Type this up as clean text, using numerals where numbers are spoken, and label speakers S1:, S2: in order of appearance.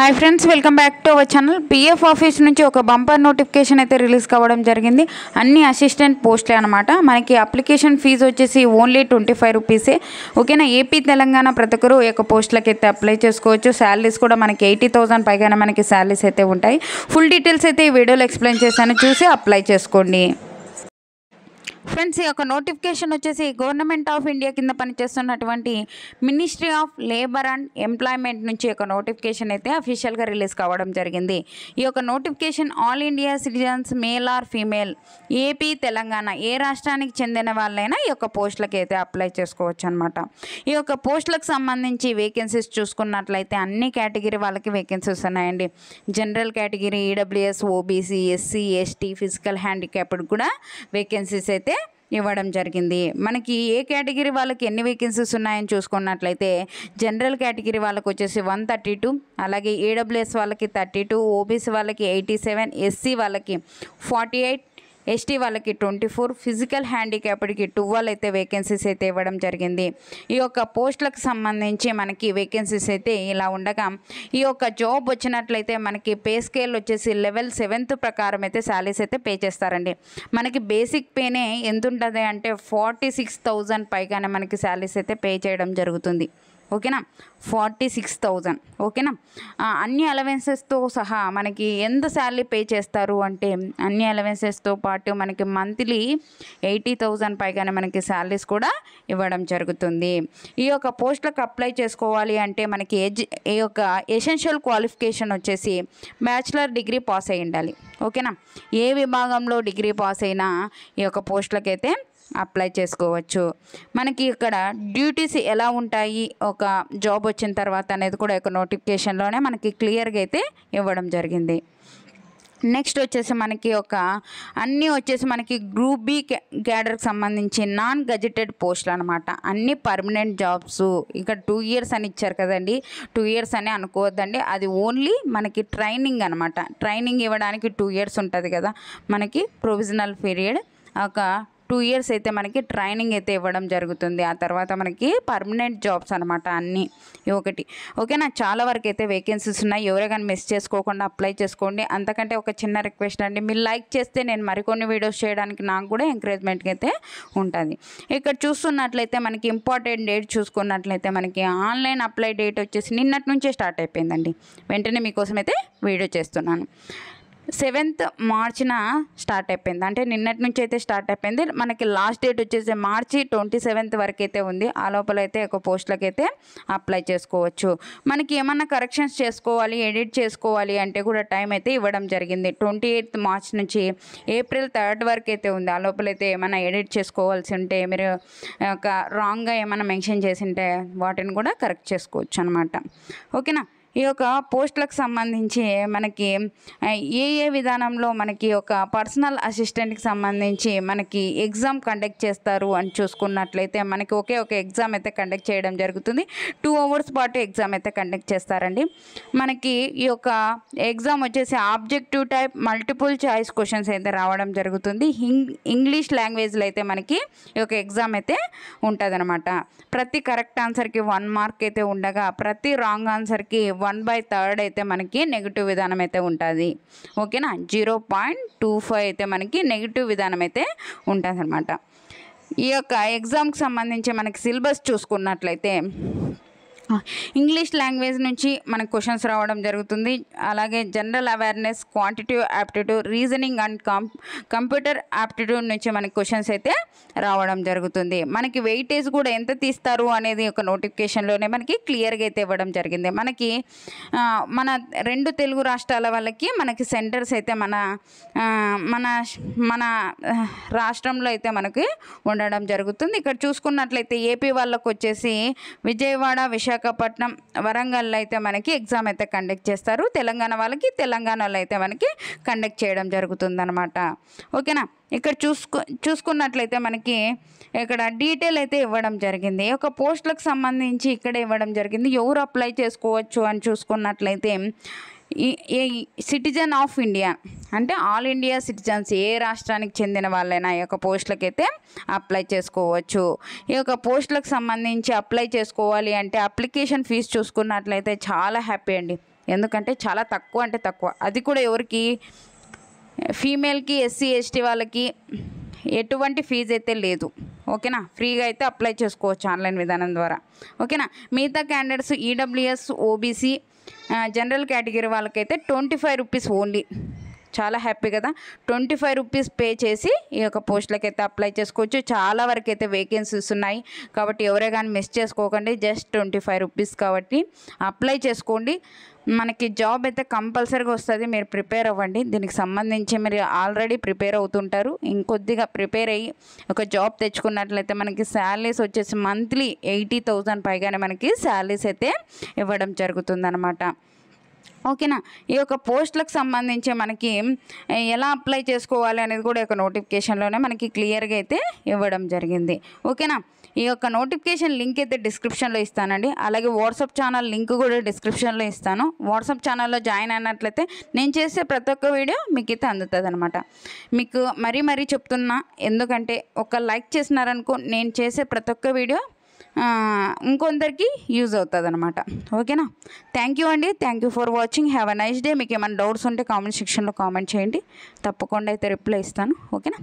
S1: Hi friends, welcome back to our channel. PF office నుంచి ఒక bumper notification అయితే release కావడం జరిగింది. అన్ని అసిస్టెంట్ పోస్టులే అనమాట. మనకి అప్లికేషన్ ఫీజు వచ్చేసి ఓన్లీ 25 రూపీసే. ఓకేనా. ఏపీ తెలంగాణ ప్రతి ఒక్కరు ఈ యొక్క పోస్టులకి అయితే అప్లై చేసుకోవచ్చు. శాలరీస్ కూడా మనకి 80,000 పైగానే మనకి శాలరీస్ అయితే ఉంటాయి. ఫుల్ డీటెయిల్స్ అయితే ఈ వీడియోలో ఎక్స్ప్లెయిన్ చేశాను, చూసి అప్లై చేసుకోండి. ఫ్రెండ్స్, ఈ యొక్క నోటిఫికేషన్ వచ్చేసి గవర్నమెంట్ ఆఫ్ ఇండియా కింద పనిచేస్తున్నటువంటి ministry of labour and employment నుంచి ఒక నోటిఫికేషన్ అయితే అఫీషియల్గా రిలీజ్ కావడం జరిగింది. ఈ యొక్క notification all India citizens male or female, AP Telangana ఏ రాష్ట్రానికి చెందిన వాళ్ళైనా ఈ యొక్క పోస్టులకి అయితే అప్లై చేసుకోవచ్చు అనమాట. ఈ యొక్క పోస్టులకు సంబంధించి వేకెన్సీస్ చూసుకున్నట్లయితే అన్ని కేటగిరీ వాళ్ళకి వేకెన్సీస్ ఉన్నాయండి. General category, EWS, OBC, SC, ST, physical handicapped కూడా వేకెన్సీస్ అయితే ఇవ్వడం జరిగింది. మనకి ఏ కేటగిరీ వాళ్ళకి ఎన్ని వేకెన్సీస్ ఉన్నాయని చూసుకున్నట్లయితే జనరల్ కేటగిరీ వాళ్ళకి వచ్చేసి 132, అలాగే ఈడబ్ల్యూఎస్ వాళ్ళకి 32, ఓబీసీ వాళ్ళకి 87, ఎస్సీ వాళ్ళకి 48, ఎస్టీ వాళ్ళకి 24, ఫిజికల్ హ్యాండిక్యాప్డ్కి 12 అయితే వేకెన్సీస్ అయితే ఇవ్వడం జరిగింది. ఈ యొక్క పోస్టులకు సంబంధించి మనకి వేకెన్సీస్ అయితే ఇలా ఉండగా, ఈ యొక్క జాబ్ వచ్చినట్లయితే మనకి పే స్కేల్ వచ్చేసి లెవెల్ 7th ప్రకారం అయితే శాలరీస్ అయితే పే చేస్తారండి. మనకి బేసిక్ పేనే ఎంత ఉంటుంది అంటే 46,000 పైగానే మనకి శాలరీస్ అయితే పే చేయడం జరుగుతుంది. ఓకేనా. 46,000. ఓకేనా. అన్ని అలవెన్సెస్తో సహా మనకి ఎంత శాలరీ పే చేస్తారు అంటే అన్ని అలవెన్సెస్తో పాటు మనకి మంత్లీ 80,000 పైగానే మనకి శాలరీస్ కూడా ఇవ్వడం జరుగుతుంది. ఈ యొక్క పోస్టులకు అప్లై చేసుకోవాలి అంటే మనకి ఈ యొక్క ఎసెన్షియల్ క్వాలిఫికేషన్ వచ్చేసి బ్యాచిలర్ డిగ్రీ పాస్ అయి ఉండాలి. ఓకేనా. ఏ విభాగంలో డిగ్రీ పాస్ అయినా ఈ యొక్క పోస్టులకైతే అప్లై చేసుకోవచ్చు. మనకి ఇక్కడ డ్యూటీస్ ఎలా ఉంటాయి ఒక జాబ్ వచ్చిన తర్వాత అనేది కూడా ఒక నోటిఫికేషన్లోనే మనకి క్లియర్గా అయితే ఇవ్వడం జరిగింది. నెక్స్ట్ వచ్చేసి మనకి అన్నీ వచ్చేసి మనకి గ్రూప్ బి క్యాడర్కి సంబంధించి నాన్ గజెటెడ్ పోస్టులు అనమాట. అన్నీ పర్మనెంట్ జాబ్స్. ఇక్కడ 2 years అని ఇచ్చారు కదండి, 2 years అని అనుకోవద్దండి. అది ఓన్లీ మనకి ట్రైనింగ్ అనమాట. ట్రైనింగ్ ఇవ్వడానికి 2 years ఉంటుంది కదా మనకి ప్రొవిజనల్ పీరియడ్. 2 years అయితే మనకి ట్రైనింగ్ అయితే ఇవ్వడం జరుగుతుంది. ఆ తర్వాత మనకి పర్మనెంట్ జాబ్స్ అనమాట అన్నీ ఒకటి. ఓకేనా. చాలా వరకు అయితే వేకెన్సీస్ ఉన్నాయి. ఎవరే కానీ మిస్ చేసుకోకుండా అప్లై చేసుకోండి. అంతకంటే ఒక చిన్న రిక్వెస్ట్ అండి, మీరు లైక్ చేస్తే నేను మరికొన్ని వీడియోస్ చేయడానికి నాకు కూడా ఎంకరేజ్మెంట్గా అయితే ఉంటుంది. ఇక్కడ చూస్తున్నట్లయితే మనకి ఇంపార్టెంట్ డేట్ చూసుకున్నట్లయితే మనకి ఆన్లైన్ అప్లై డేట్ వచ్చేసి నిన్నటి నుంచే స్టార్ట్ అయిపోయిందండి. వెంటనే మీకోసం అయితే వీడియో చేస్తున్నాను. 7th మార్చిన స్టార్ట్ అయిపోయింది, అంటే నిన్నటి నుంచి అయితే స్టార్ట్ అయిపోయింది. మనకి లాస్ట్ డేట్ వచ్చేసి మార్చి 27th వరకు అయితే ఉంది. ఆ లోపల అయితే ఒక పోస్టులకి అయితే అప్లై చేసుకోవచ్చు. మనకి ఏమన్నా కరెక్షన్స్ చేసుకోవాలి, ఎడిట్ చేసుకోవాలి అంటే కూడా టైం అయితే ఇవ్వడం జరిగింది. 28th మార్చ్ నుంచి ఏప్రిల్ 3rd వరకు అయితే ఉంది. ఆ లోపల అయితే ఏమైనా ఎడిట్ చేసుకోవాల్సి ఉంటే, మీరు రాంగ్గా ఏమైనా మెన్షన్ చేసి ఉంటే వాటిని కూడా కరెక్ట్ చేసుకోవచ్చు అనమాట. ఓకేనా. ఈ యొక్క పోస్టులకు సంబంధించి మనకి ఏ విధానంలో మనకి ఒక పర్సనల్ అసిస్టెంట్కి సంబంధించి మనకి ఎగ్జామ్ కండక్ట్ చేస్తారు అని చూసుకున్నట్లయితే మనకి ఒక ఎగ్జామ్ అయితే కండక్ట్ చేయడం జరుగుతుంది. 2 hours పాటు ఎగ్జామ్ అయితే కండక్ట్ చేస్తారండి. మనకి ఈ యొక్క ఎగ్జామ్ వచ్చేసి objective type multiple choice questions అయితే రావడం జరుగుతుంది. ఇంగ్లీష్ లాంగ్వేజ్లో అయితే మనకి ఈ యొక్క ఎగ్జామ్ అయితే ఉంటుంది అనమాట. ప్రతి కరెక్ట్ ఆన్సర్కి 1 mark అయితే ఉండగా, ప్రతి రాంగ్ ఆన్సర్కి 1/3 అయితే మనకి నెగిటివ్ విధానం అయితే ఉంటుంది. ఓకేనా. 0.25 అయితే మనకి నెగిటివ్ విధానం అయితే ఉంటుంది అనమాట. ఈ యొక్క ఎగ్జామ్కి సంబంధించి మనకి సిలబస్ చూసుకున్నట్లయితే ఇంగ్లీష్ లాంగ్వేజ్ నుంచి మనకు క్వశ్చన్స్ రావడం జరుగుతుంది. అలాగే general awareness, quantitative aptitude, reasoning and computer aptitude నుంచి మనకి క్వశ్చన్స్ అయితే రావడం జరుగుతుంది. మనకి వెయిటేజ్ కూడా ఎంత తీస్తారు అనేది ఒక నోటిఫికేషన్లోనే మనకి క్లియర్గా అయితే ఇవ్వడం జరిగింది. మనకి మన 2 తెలుగు రాష్ట్రాల వాళ్ళకి మనకి సెంటర్స్ అయితే మన రాష్ట్రంలో అయితే మనకి ఉండడం జరుగుతుంది. ఇక్కడ చూసుకున్నట్లయితే ఏపీ వాళ్ళకు వచ్చేసి విజయవాడ, విశాఖపట్నం, వరంగల్లో అయితే మనకి ఎగ్జామ్ అయితే కండక్ట్ చేస్తారు. తెలంగాణ వాళ్ళకి తెలంగాణలో అయితే మనకి కండక్ట్ చేయడం జరుగుతుందన్నమాట. ఓకేనా. ఇక్కడ చూసుకున్నట్లయితే మనకి ఇక్కడ డీటెయిల్ అయితే ఇవ్వడం జరిగింది. ఒక పోస్టులకు సంబంధించి ఇక్కడ ఇవ్వడం జరిగింది. ఎవరు అప్లై చేసుకోవచ్చు అని చూసుకున్నట్లయితే సిటిజన్ ఆఫ్ ఇండియా అంటే ఆల్ ఇండియా సిటిజన్స్, ఏ రాష్ట్రానికి చెందిన వాళ్ళైనా ఈ యొక్క పోస్టులకైతే అప్లై చేసుకోవచ్చు. ఈ యొక్క పోస్టులకు సంబంధించి అప్లై చేసుకోవాలి అంటే అప్లికేషన్ ఫీజు చూసుకున్నట్లయితే చాలా హ్యాపీ అండి. ఎందుకంటే చాలా తక్కువ అంటే తక్కువ, అది కూడా ఎవరికి, ఫీమేల్కి, ఎస్సీ ఎస్టీ వాళ్ళకి ఎటువంటి ఫీజు అయితే లేదు. ఓకేనా, ఫ్రీగా అయితే అప్లై చేసుకోవచ్చు ఆన్లైన్ విధానం ద్వారా. ఓకేనా, మిగతా candidates EWS, OBC, general category వాళ్ళకైతే 25 రూపీస్ ఓన్లీ. చాలా హ్యాపీ కదా, 25 రూపీస్ పే చేసి ఈ యొక్క పోస్టులకి అయితే అప్లై చేసుకోవచ్చు. చాలా వరకు అయితే వేకెన్సీస్ ఉన్నాయి కాబట్టి ఎవరే కానీ మిస్ చేసుకోకండి. జస్ట్ 25 రూపీస్ కాబట్టి అప్లై చేసుకోండి. మనకి జాబ్ అయితే కంపల్సరీగా వస్తుంది, మీరు ప్రిపేర్ అవ్వండి. దీనికి సంబంధించి మీరు ఆల్రెడీ ప్రిపేర్ అవుతుంటారు, ఇంకొద్దిగా ప్రిపేర్ అయ్యి ఒక జాబ్ తెచ్చుకున్నట్లయితే మనకి శాలరీస్ వచ్చేసి మంత్లీ 80,000 పైగానే మనకి శాలరీస్ అయితే ఇవ్వడం జరుగుతుందన్నమాట. ఓకేనా, ఈ యొక్క పోస్టులకు సంబంధించి మనకి ఎలా అప్లై చేసుకోవాలి అనేది కూడా ఒక నోటిఫికేషన్లోనే మనకి క్లియర్గా అయితే ఇవ్వడం జరిగింది. ఓకేనా, ఈ యొక్క నోటిఫికేషన్ లింక్ అయితే డిస్క్రిప్షన్లో ఇస్తానండి. అలాగే వాట్సాప్ ఛానల్ లింక్ కూడా డిస్క్రిప్షన్లో ఇస్తాను. వాట్సాప్ ఛానల్లో జాయిన్ అయినట్లయితే నేను చేసే ప్రతి ఒక్క వీడియో మీకు అయితే అందుతుంది అనమాట. మీకు మరీ చెప్తున్నా, ఎందుకంటే ఒక లైక్ చేసినారనుకో నేను చేసే ప్రతి ఒక్క వీడియో ఇంకొందరికి యూజ్ అవుతుంది అనమాట. ఓకేనా, థ్యాంక్ యూ అండి, thank you for watching, have a nice day. మీకు ఏమైనా డౌట్స్ ఉంటే కామెంట్ సెక్షన్లో కామెంట్ చేయండి, తప్పకుండా అయితే రిప్లై ఇస్తాను. ఓకేనా.